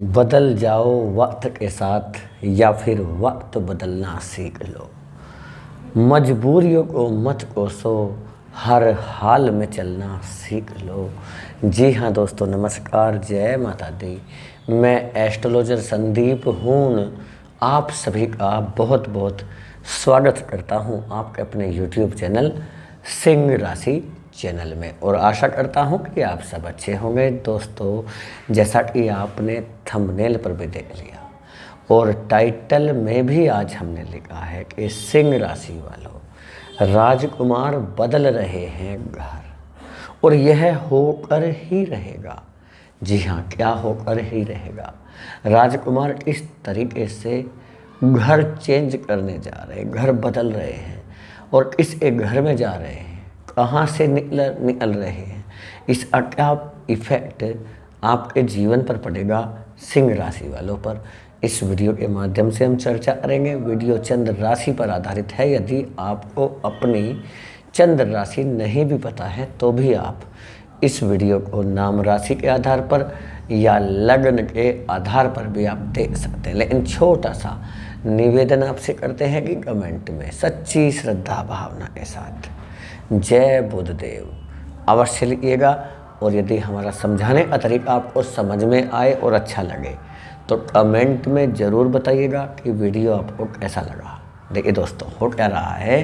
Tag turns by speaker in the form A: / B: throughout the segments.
A: बदल जाओ वक्त के साथ या फिर वक्त बदलना सीख लो। मजबूरियों को मत कोसो, हर हाल में चलना सीख लो। जी हाँ दोस्तों, नमस्कार, जय माता दी। मैं एस्ट्रोलॉजर संदीप हूँ। आप सभी का बहुत बहुत स्वागत करता हूँ आपके अपने YouTube चैनल सिंह राशि चैनल में, और आशा करता हूँ कि आप सब अच्छे होंगे। दोस्तों, जैसा कि आपने थंबनेल पर भी देख लिया और टाइटल में भी आज हमने लिखा है कि सिंह राशि वालों, राजकुमार बदल रहे हैं घर, और यह होकर ही रहेगा। जी हाँ, क्या होकर ही रहेगा। राजकुमार इस तरीके से घर चेंज करने जा रहे हैं, घर बदल रहे हैं, और किस एक घर में जा रहे हैं, कहाँ से निकल रहे हैं, इसका क्या इफेक्ट आपके जीवन पर पड़ेगा, सिंह राशि वालों पर, इस वीडियो के माध्यम से हम चर्चा करेंगे। वीडियो चंद्र राशि पर आधारित है। यदि आपको अपनी चंद्र राशि नहीं भी पता है तो भी आप इस वीडियो को नाम राशि के आधार पर या लग्न के आधार पर भी आप देख सकते हैं। लेकिन छोटा सा निवेदन आपसे करते हैं कि कमेंट में सच्ची श्रद्धा भावना के साथ जय बुद्धदेव अवश्य लिखिएगा। और यदि हमारा समझाने का तरीका आपको समझ में आए और अच्छा लगे तो कमेंट में ज़रूर बताइएगा कि वीडियो आपको कैसा लगा। देखिए दोस्तों, हो क्या रहा है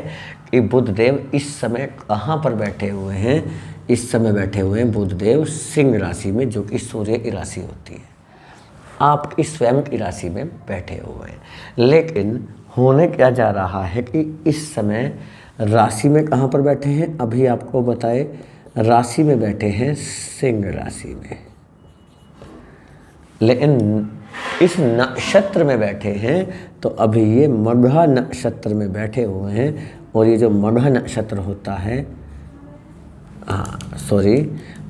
A: कि बुद्धदेव इस समय कहाँ पर बैठे हुए हैं। इस समय बैठे हुए हैं बुद्धदेव सिंह राशि में, जो कि सूर्य की राशि होती है। आपकी स्वयं की राशि में बैठे हुए हैं। लेकिन होने क्या जा रहा है कि इस समय राशि में कहाँ पर बैठे हैं, अभी आपको बताए, राशि में बैठे हैं सिंह राशि में। लेकिन इस नक्षत्र में बैठे हैं, तो अभी ये मघा नक्षत्र में बैठे हुए हैं। और ये जो मघा नक्षत्र होता है,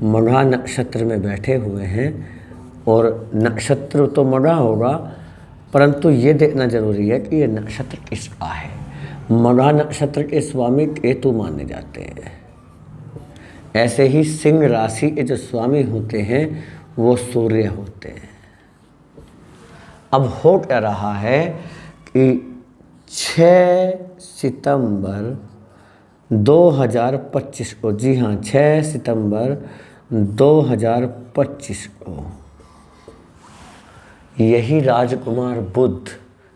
A: मघा नक्षत्र में बैठे हुए हैं। और नक्षत्र तो मघा होगा, परंतु ये देखना जरूरी है कि ये नक्षत्र किसका है। मघा नक्षत्र के स्वामी केतु माने जाते हैं। ऐसे ही सिंह राशि के जो स्वामी होते हैं वो सूर्य होते हैं। अब हो क्या रहा है कि 6 सितंबर 2025 को, जी हाँ 6 सितंबर 2025 को यही राजकुमार बुध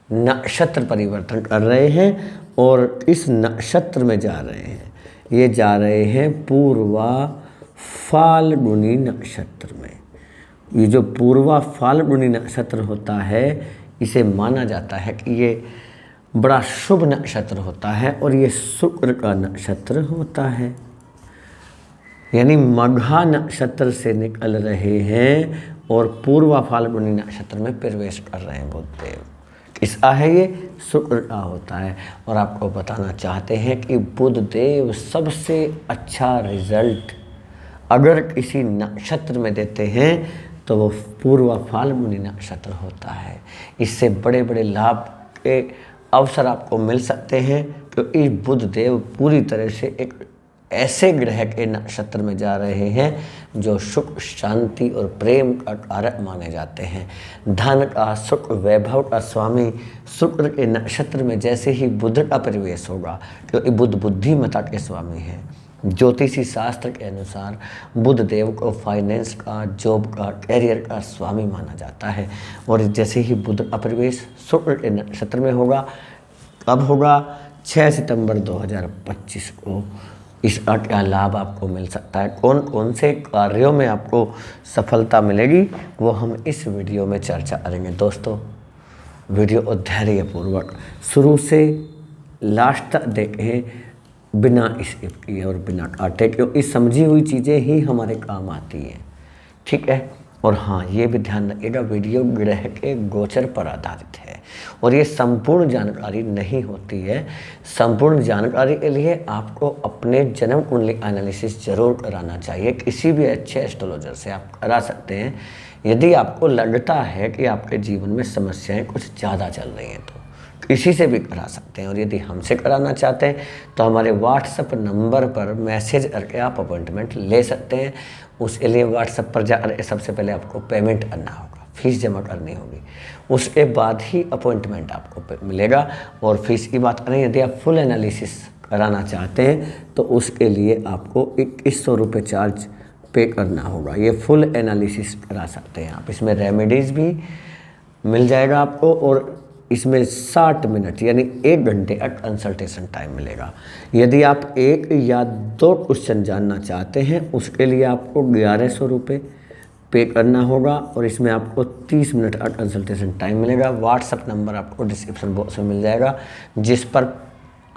A: नक्षत्र परिवर्तन कर रहे हैं और इस नक्षत्र में जा रहे हैं। ये जा रहे हैं पूर्वा फाल्गुनी नक्षत्र में। ये जो पूर्वा फाल्गुनी नक्षत्र होता है, इसे माना जाता है कि ये बड़ा शुभ नक्षत्र होता है और ये शुक्र का नक्षत्र होता है। यानी मघा नक्षत्र से निकल रहे हैं और पूर्वा फाल्गुनी नक्षत्र में प्रवेश कर रहे हैं बुधदेव। किसका है ये? शुक्र का होता है। और आपको बताना चाहते हैं कि बुधदेव सबसे अच्छा रिजल्ट अगर किसी नक्षत्र में देते हैं तो वो पूर्वा फाल्गुनी नक्षत्र होता है। इससे बड़े बड़े लाभ के अवसर आपको मिल सकते हैं, क्योंकि बुधदेव पूरी तरह से एक ऐसे ग्रह के नक्षत्र में जा रहे हैं जो सुख, शांति और प्रेम का कारक माने जाते हैं। धन का, सुख, वैभव का स्वामी शुक्र के नक्षत्र में जैसे ही बुध का प्रवेश होगा, क्योंकि बुध बुद्धिमता के स्वामी है। ज्योतिषी शास्त्र के अनुसार बुधदेव को फाइनेंस का, जॉब का, कैरियर का स्वामी माना जाता है। और जैसे ही बुध का प्रवेश शुक्र के नक्षत्र में होगा, कब होगा? 6 सितंबर 2025 को। इसका क्या लाभ आपको मिल सकता है, कौन कौन से कार्यों में आपको सफलता मिलेगी, वो हम इस वीडियो में चर्चा करेंगे। दोस्तों, वीडियो को धैर्यपूर्वक शुरू से लास्ट तक देखें, बिना स्किप किए और बिना काटे, क्योंकि समझी हुई चीज़ें ही हमारे काम आती हैं। ठीक है। और हाँ, ये भी ध्यान रखिएगा, वीडियो ग्रह के गोचर पर आधारित है और ये संपूर्ण जानकारी नहीं होती है। संपूर्ण जानकारी के लिए आपको अपने जन्म कुंडली एनालिसिस जरूर कराना चाहिए। किसी भी अच्छे एस्ट्रोलॉजर से आप करा सकते हैं यदि आपको लगता है कि आपके जीवन में समस्याएं कुछ ज़्यादा चल रही हैं, तो किसी से भी करा सकते हैं। और यदि हमसे कराना चाहते हैं तो हमारे व्हाट्सएप नंबर पर मैसेज करके आप अपॉइंटमेंट ले सकते हैं। उसके लिए व्हाट्सएप पर जाकर सबसे पहले आपको पेमेंट करना होगा। फीस जमा करनी होगी, उसके बाद ही अपॉइंटमेंट आपको मिलेगा। और फीस की बात करें, यदि आप फुल एनालिसिस कराना चाहते हैं तो उसके लिए आपको 2100 रुपये चार्ज पे करना होगा। ये फुल एनालिसिस करा सकते हैं आप। इसमें रेमेडीज़ भी मिल जाएगा आपको और इसमें 60 मिनट यानी 1 घंटे का कंसल्टेशन टाइम मिलेगा। यदि आप 1 या 2 क्वेश्चन जानना चाहते हैं उसके लिए आपको 1100 रुपये पे करना होगा और इसमें आपको 30 मिनट का कंसल्टेशन टाइम मिलेगा। व्हाट्सअप नंबर आपको डिस्क्रिप्शन बॉक्स में मिल जाएगा जिस पर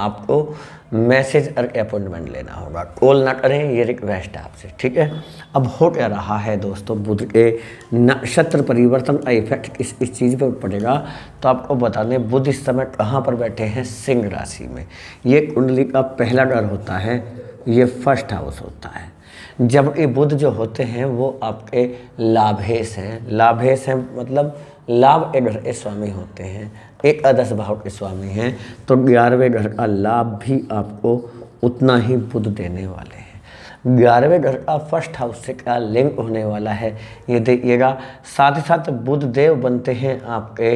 A: आपको मैसेज और अपॉइंटमेंट लेना होगा। कॉल ना करें, ये रिक्वेस्ट है आपसे, ठीक है। अब हो क्या रहा है दोस्तों, बुध के नक्षत्र परिवर्तन का इफेक्ट इस चीज़ पर पड़ेगा। तो आपको बता दें, बुध इस समय कहाँ पर बैठे हैं, सिंह राशि में। ये कुंडली का पहला घर होता है, ये फर्स्ट हाउस होता है। जबकि बुध जो होते हैं वो आपके लाभेश हैं। लाभेश हैं मतलब लाभ के घर के स्वामी होते हैं, एकादश भाव के स्वामी हैं। तो 11वें घर का लाभ भी आपको उतना ही बुध देने वाले हैं। 11वें घर का फर्स्ट हाउस से क्या लिंक होने वाला है ये देखिएगा। साथ ही साथ बुध देव बनते हैं आपके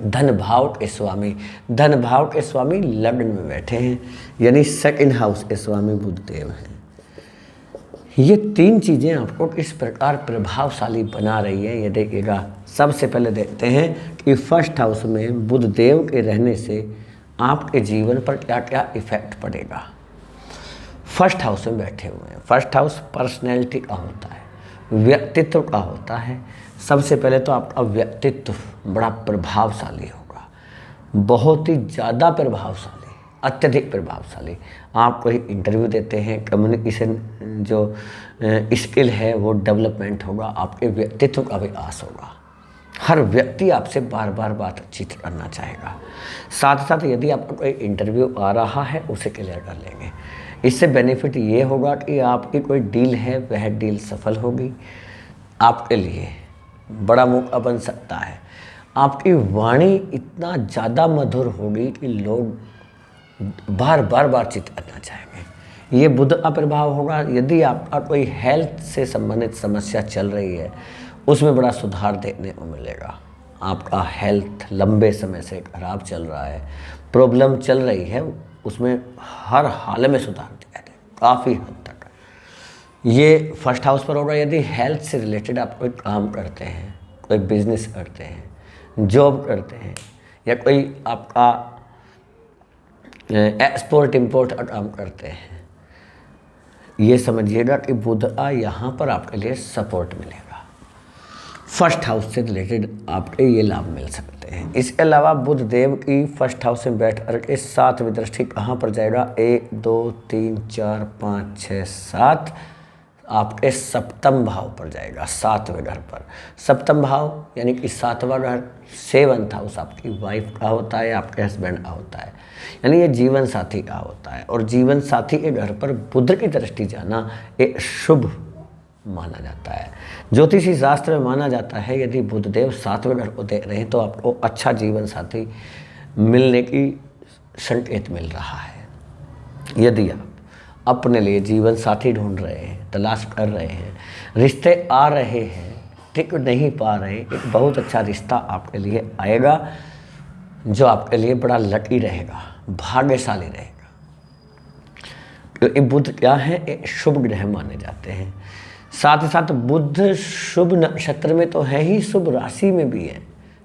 A: धन भाव के स्वामी। धन भाव के स्वामी लग्न में बैठे हैं यानी सेकंड हाउस के स्वामी बुध देव हैं। ये 3 चीज़ें आपको किस प्रकार प्रभावशाली बना रही है ये देखिएगा। सबसे पहले देखते हैं कि फर्स्ट हाउस में बुध देव के रहने से आपके जीवन पर क्या क्या इफेक्ट पड़ेगा। फर्स्ट हाउस में बैठे हुए हैं। फर्स्ट हाउस पर्सनैलिटी का होता है, व्यक्तित्व का होता है। सबसे पहले तो आपका व्यक्तित्व बड़ा प्रभावशाली होगा, बहुत ही ज़्यादा प्रभावशाली, अत्यधिक प्रभावशाली। आप कोई इंटरव्यू देते हैं, कम्युनिकेशन जो स्किल है वो डेवलपमेंट होगा, आपके व्यक्तित्व का विकास होगा। हर व्यक्ति आपसे बार बार बातचीत करना चाहेगा। साथ साथ यदि आपका कोई इंटरव्यू आ रहा है उसे क्लियर कर लेंगे। इससे बेनिफिट ये होगा कि आपकी कोई डील है वह डील सफल होगी, आपके लिए बड़ा मौका बन सकता है। आपकी वाणी इतना ज़्यादा मधुर होगी कि लोग बार बार बातचीत करना चाहेंगे। ये बुध का प्रभाव होगा। यदि आपका कोई हेल्थ से संबंधित समस्या चल रही है उसमें बड़ा सुधार देखने को मिलेगा। आपका हेल्थ लंबे समय से खराब चल रहा है, प्रॉब्लम चल रही है, उसमें हर हाल में सुधार दिखाई देगा काफ़ी हद तक। ये फर्स्ट हाउस पर होगा। यदि हेल्थ से रिलेटेड आप कोई काम करते हैं, कोई बिजनेस करते हैं, जॉब करते हैं या कोई आपका एक्सपोर्ट इंपोर्ट का काम करते हैं, ये समझिएगा कि बुध का यहाँ पर आपके लिए सपोर्ट मिलेगा। फर्स्ट हाउस से रिलेटेड आपके ये लाभ मिल सकते हैं। इसके अलावा बुध देव की फर्स्ट हाउस में बैठ करके 7वीं दृष्टि कहाँ पर जाएगा, 1 2 3 4 5 6 7 आपके सप्तम भाव पर जाएगा, 7वें घर पर। सप्तम भाव यानी कि 7वां घर 7th हाउस आपकी वाइफ का होता है, आपके हस्बैंड का होता है, यानी ये जीवन साथी का होता है। और जीवन साथी के घर पर बुध की दृष्टि जाना एक शुभ माना जाता है। ज्योतिषी शास्त्र में माना जाता है यदि बुधदेव 7वें घर को देख रहे हैं तो आपको अच्छा जीवन साथी मिलने की संकेत मिल रहा है। यदि आप अपने लिए जीवन साथी ढूंढ रहे हैं, तलाश कर रहे हैं, रिश्ते आ रहे हैं, टिक नहीं पा रहे, एक बहुत अच्छा रिश्ता आपके लिए आएगा जो आपके लिए बड़ा लकी रहेगा, भाग्यशाली रहेगा। क्योंकि बुध क्या है, एक शुभ ग्रह माने जाते हैं। साथ ही साथ बुध शुभ नक्षत्र में तो है ही, शुभ राशि में भी है।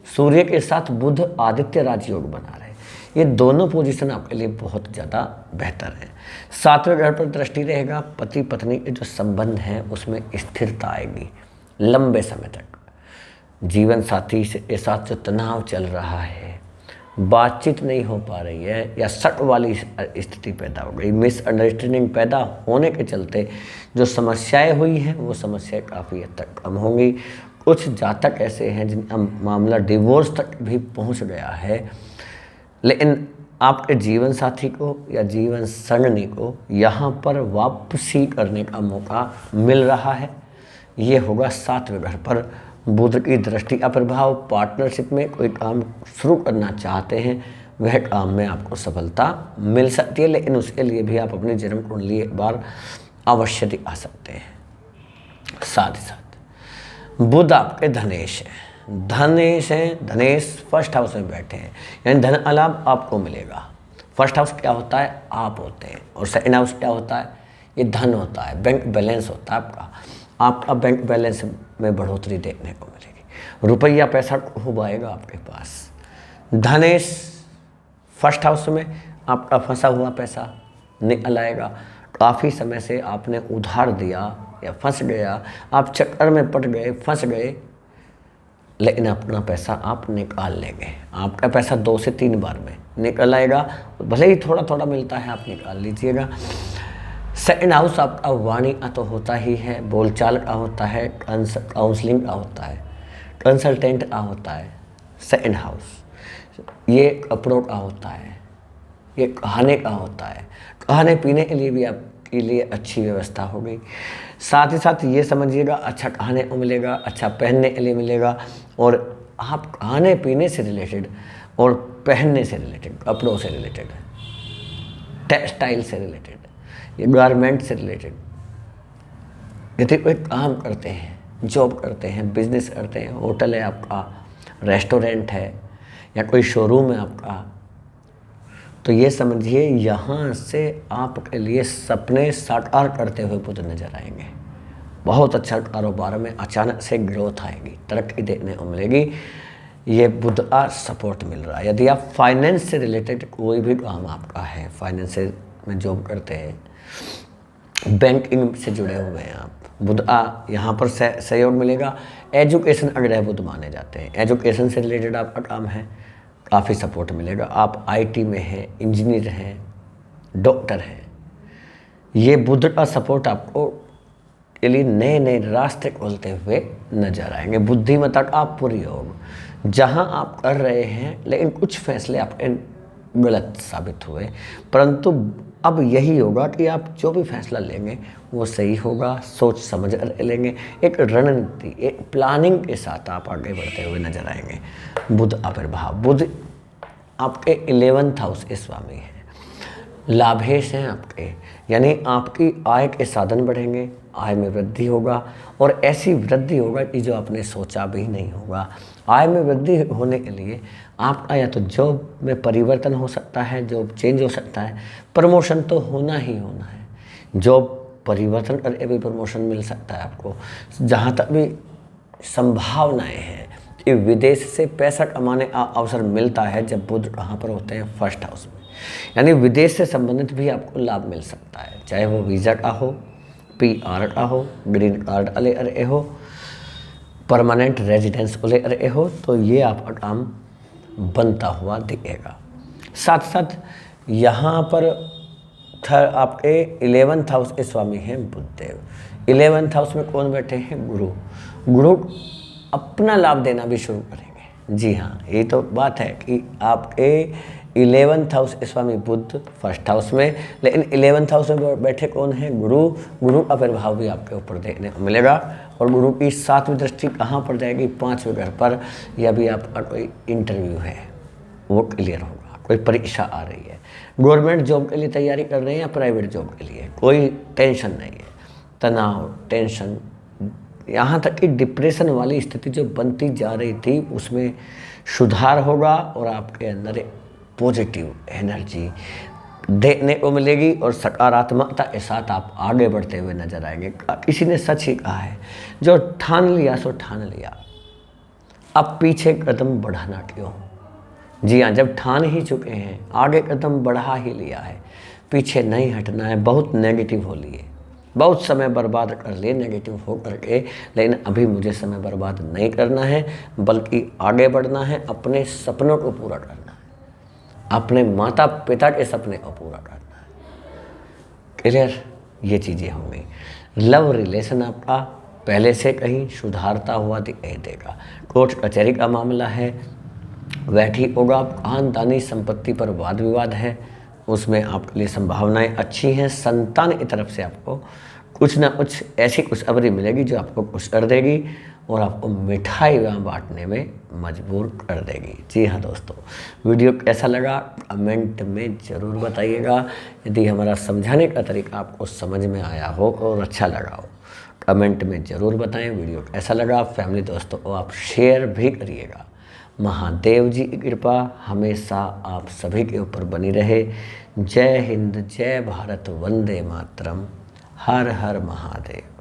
A: सूर्य के साथ बुध आदित्य राजयोग बना रहे हैं। ये दोनों पोजीशन आपके लिए बहुत ज़्यादा बेहतर है। 7वें घर पर दृष्टि रहेगा, पति पत्नी के जो संबंध हैं उसमें स्थिरता आएगी लंबे समय तक। जीवन साथी के साथ जो तनाव चल रहा है, बातचीत नहीं हो पा रही है या शक वाली स्थिति पैदा हो गई, मिसअंडरस्टैंडिंग पैदा होने के चलते जो समस्याएं हुई हैं वो समस्याएं काफ़ी हद तक कम होंगी। कुछ जातक ऐसे हैं जिनका मामला डिवोर्स तक भी पहुंच गया है, लेकिन आपके जीवन साथी को या जीवन संगनी को यहाँ पर वापसी करने का मौका मिल रहा है। ये होगा 7वें घर पर बुध की दृष्टि का प्रभाव। पार्टनरशिप में कोई काम शुरू करना चाहते हैं वह काम में आपको सफलता मिल सकती है, लेकिन उसके लिए भी आप अपनी जन्म कुंडली एक बार अवश्य दिखा सकते हैं। साथ ही साथ बुध आपके धनेश है, धनेश है, धनेश फर्स्ट हाउस में बैठे हैं, यानी धन लाभ आपको मिलेगा। फर्स्ट हाउस क्या होता है? आप होते हैं। और सेकंड हाउस क्या होता है? ये धन होता है, बैंक बैलेंस होता है आपका बैंक बैलेंस में बढ़ोतरी देखने को मिलेगी, रुपया पैसा खूब आएगा आपके पास। धनेश फर्स्ट हाउस में आपका फंसा हुआ पैसा निकल आएगा। काफ़ी समय से आपने उधार दिया या फंस गया, आप चक्कर में पड़ गए, फंस गए, लेकिन अपना पैसा आप निकाल लेंगे। आपका पैसा 2 से 3 बार में निकल आएगा, भले ही थोड़ा थोड़ा मिलता है, आप निकाल लीजिएगा। सेकंड हाउस आपका वाणी का तो होता ही है, बोलचाल का होता है, काउंसलिंग का होता है, कंसल्टेंट का होता है। सेकंड हाउस ये कपड़ों का होता है, ये खाने का होता है, खाने पीने के लिए भी आपके लिए अच्छी व्यवस्था हो गई। साथ ही साथ ये समझिएगा, अच्छा खाने को मिलेगा, अच्छा पहनने के लिए मिलेगा। और आप खाने पीने से रिलेटेड और पहनने से रिलेटेड, कपड़ों से रिलेटेड, टेक्सटाइल से रिलेटेड, ये गारमेंट से रिलेटेड, यदि कोई काम करते हैं, जॉब करते हैं, बिजनेस करते हैं, होटल है आपका, रेस्टोरेंट है या कोई शोरूम है आपका, तो ये समझिए यहाँ से आपके लिए सपने साकार करते हुए बुध नजर आएंगे। बहुत अच्छा कारोबार में अचानक से ग्रोथ आएगी, तरक्की देखने को मिलेगी। ये बुध का सपोर्ट मिल रहा है। यदि आप फाइनेंस से रिलेटेड कोई भी काम आपका है, फाइनेंस में जॉब करते हैं, बैंकिंग से जुड़े हुए हैं आप, बुध का यहाँ पर सहयोग मिलेगा। एजुकेशन अग्रह बुध माने जाते हैं, एजुकेशन से रिलेटेड आपका काम है, काफ़ी सपोर्ट मिलेगा। आप आईटी में हैं, इंजीनियर हैं, डॉक्टर हैं, ये बुध का सपोर्ट आपको के लिए नए नए रास्ते खोलते हुए नजर आएंगे। बुद्धिमत्ता का प्रयोग जहां आप कर रहे हैं, लेकिन कुछ फैसले आपके गलत साबित हुए, परंतु अब यही होगा कि आप जो भी फैसला लेंगे वो सही होगा, सोच समझ कर लेंगे। एक रणनीति, एक प्लानिंग के साथ आप आगे बढ़ते हुए नजर आएंगे। बुध आविर्भाव, बुध आपके 11th हाउस के स्वामी हैं, लाभेश हैं आपके, यानी आपकी आय के साधन बढ़ेंगे, आय में वृद्धि होगा। और ऐसी वृद्धि होगा कि जो आपने सोचा भी नहीं होगा। आय में वृद्धि होने के लिए आपका या तो जॉब में परिवर्तन हो सकता है, जॉब चेंज हो सकता है, प्रमोशन तो होना ही होना है, जॉब परिवर्तन करके भी प्रमोशन मिल सकता है आपको। जहाँ तक भी संभावनाएं हैं कि विदेश से पैसा कमाने का अवसर मिलता है जब बुध कहाँ पर होते हैं? फर्स्ट हाउस में, यानी विदेश से संबंधित भी आपको लाभ मिल सकता है, चाहे वो वीज़ा का हो, PR का हो, ग्रीन कार्ड ले रहे हो, परमानेंट रेजिडेंस ले रहे हो, तो ये आपका काम बनता हुआ दिखेगा। साथ साथ यहाँ पर आपके 11th हाउस के स्वामी हैं बुधदेव। 11th हाउस में कौन बैठे हैं? गुरु। गुरु अपना लाभ देना भी शुरू करेंगे। जी हाँ, ये तो बात है कि आपके 11th हाउस स्वामी बुध फर्स्ट हाउस में, लेकिन 11th हाउस में बैठे कौन है? गुरु। गुरु का प्रभाव भी आपके ऊपर देखने को मिलेगा। और गुरु की 7वीं दृष्टि कहाँ पर जाएगी? 5वें घर पर। या भी आपका कोई इंटरव्यू है वो क्लियर होगा, कोई परीक्षा आ रही है, गवर्नमेंट जॉब के लिए तैयारी कर रहे हैं या प्राइवेट जॉब के लिए, कोई टेंशन नहीं है, तनाव, टेंशन, यहाँ तक कि डिप्रेशन वाली स्थिति जो बनती जा रही थी उसमें सुधार होगा और आपके अंदर पॉजिटिव एनर्जी देखने को मिलेगी और सकारात्मकता के साथ आप आगे बढ़ते हुए नजर आएंगे। किसी ने सच ही कहा है, जो ठान लिया सो ठान लिया, अब पीछे कदम बढ़ाना क्यों। जी हाँ, जब ठान ही चुके हैं, आगे कदम बढ़ा ही लिया है, पीछे नहीं हटना है। बहुत नेगेटिव हो लिए, बहुत समय बर्बाद कर लिए नेगेटिव हो करके, लेकिन अभी मुझे समय बर्बाद नहीं करना है, बल्कि आगे बढ़ना है, अपने सपनों को पूरा करना है, अपने माता पिता के सपने को पूरा करना है। क्लियर? ये चीज़ें होंगी। लव रिलेशन आपका पहले से कहीं सुधारता हुआ दिखाई देगा। कोर्ट कचहरी का मामला है वह ठीक होगा। खानदानी संपत्ति पर वाद विवाद है, उसमें आपके लिए संभावनाएं अच्छी हैं। संतान की तरफ से आपको कुछ ना कुछ ऐसी खुशखबरी मिलेगी जो आपको खुश कर देगी और आपको मिठाई बांटने में मजबूर कर देगी। जी हाँ दोस्तों, वीडियो कैसा लगा कमेंट में ज़रूर बताइएगा। यदि हमारा समझाने का तरीका आपको समझ में आया हो और अच्छा लगा हो कमेंट में ज़रूर बताएं। वीडियो कैसा लगा, फैमिली दोस्तों को आप शेयर भी करिएगा। महादेव जी की कृपा हमेशा आप सभी के ऊपर बनी रहे। जय हिंद, जय भारत, वंदे मातरम, हर हर महादेव।